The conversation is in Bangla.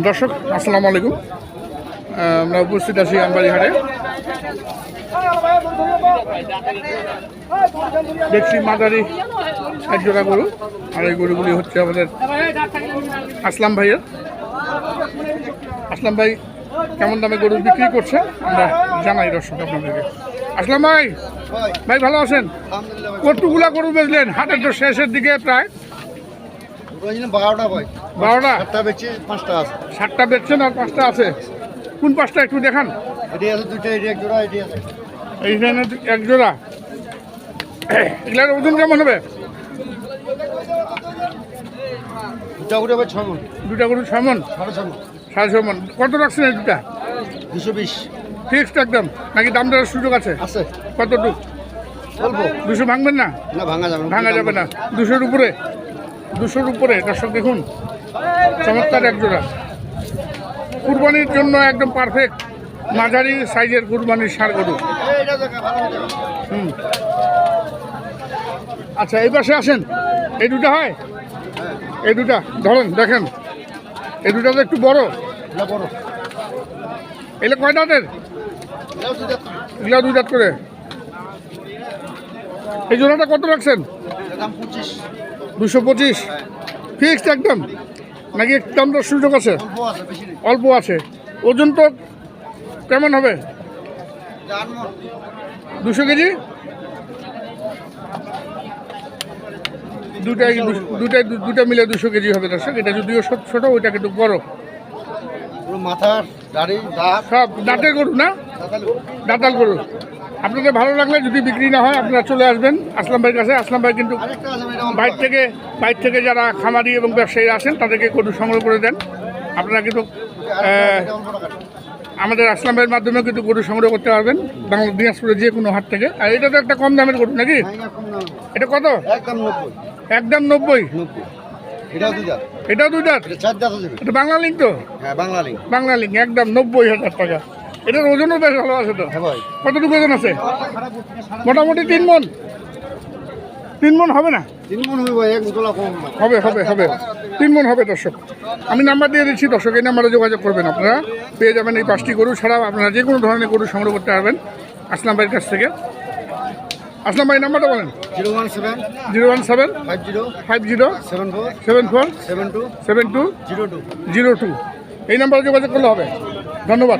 দর্শক আসসালামু আলাইকুম। আমরা উপস্থিত আছি আমবাড়ি হাটে। দেখছি মাদারি এক জোড়া গরু, আর এই গরুগুলি হচ্ছে আমাদের আসলাম ভাইয়ের। আসলাম ভাই কেমন দামে গরু বিক্রি করছে আমরা জানাই দর্শক আপনাদেরকে। আসলাম ভাই, ভাই ভালো আছেন? কতগুলা গরু বেচলেন? হাটের তো শেষের দিকে প্রায় 12টা ভাই। 12টা? 7টা বেচছি, 5টা আছে। 7টা বেচছেন আর 5টা আছে। কোন 5টা একটু দেখান। এটি আছে 2টা, এটি এক জোড়া, এটি আছে। এইখানে এক জোড়া। এগুলার ওজন কেমন হবে? দুটা করে ভাই 6 মণ। দুটা গরু 6 মণ? 6.5 মণ। 6.5 মণ। কত রাখছেন এই দুটা? 220 ফিক্সড একদম, নাকি দাম দেওয়ার সুযোগ আছে? আছে। কতটুক? অল্প। 200 ভাঙবেন না? না, ভাঙা যাবে না। ভাঙা যাবে না। 200-র উপরে? 200-র উপরে। দর্শক দেখুন, চমৎকার এক জোড়া। কুরবানির জন্য একদম পারফেক্ট মাঝারি সাইজের কুরবানির ষাঁড় গরু। এইটা দেখা ভালো দেখা। আচ্ছা, এই পাশে আসেন। এই দুটা হয়? এই দুটা ধরেন, দেখেন এই দুটা তো একটু বড়। না বড়। এলে কয় দাঁতের? এটাও দুটা। এগুলো 2 দাঁত করে। এই জোড়াটা কত রাখছেন? এটার দাম 25। 225 ফিক্সড একদম, নাকি একটু দাম দর সুযোগ আছে? অল্প আছে, বেশি নেই। অল্প আছে। ওজন তো কেমন হবে? 4 মণ। 200 কেজি? দুটা মিলে 200 কেজি হবে দর্শক। এটা যদিও ছোট, ওইটা কিন্তু বড়। পুরো মাথার দাড়ি, দাঁত সব দাঁতের গরু না? দাঁতাল গরু। আপনাদের ভালো লাগলে যদি বিক্রি না হয় আপনারা চলে আসবেন আসলাম ভাইয়ের কাছে। আসলাম ভাই কিন্তু আরেকটা আছে ভাই, এটা অল্প বাইরে থেকে যারা খামারি এবং ব্যবসায়ী আছেন তাদেরকে গরু সংগ্রহ করে দেন। আপনারা কিন্তু এটা অল্প টাকা। আমাদের আসলাম ভাইয়ের মাধ্যমে কিন্তু গরু সংগ্রহ করতে পারবেন বাংলা দিনাজপুরে যে কোনো হাট থেকে। আর এটা তো একটা কম দামের গরু নাকি? ভাঙা কম না। এটা কত? একদম 90। একদম 90? 90। এটাও দুটা। এটাও 2 দাঁত? এটা 4 দাঁত আছে। এটা বাংলা লিঙ্ক তো? হ্যাঁ, বাংলা লিঙ্ক। বাংলা লিঙ্ক একদম 90,000 টাকা। এটার ওজনও বেশ ভালো আছে তো। হ্যাঁ ভাই। কতটুকু ওজন আছে? খারাপ হচ্ছে না, সারা মোটামুটি 3 মণ। 3 মণ হবে না? 3 মণ হবে ভাই, এক বোতলা কম ভাই। হবে 3 মণ হবে দর্শক। আমি নাম্বার দিয়ে দিচ্ছি দর্শক, এই নাম্বারে যোগাযোগ করবেন। আপনারা পেয়ে যাবেন এই 5টি গরু ছাড়াও আপনারা যে কোনো ধরনের গরু সংগ্রহ করতে পারবেন আসলাম ভাইয়ের কাছ থেকে। আসলাম ভাই নাম্বারটা বলেন। 017 017 50 50 74 74 72 72 02। 02। এই নাম্বারে যোগাযোগ করলে হবে। ধন্যবাদ।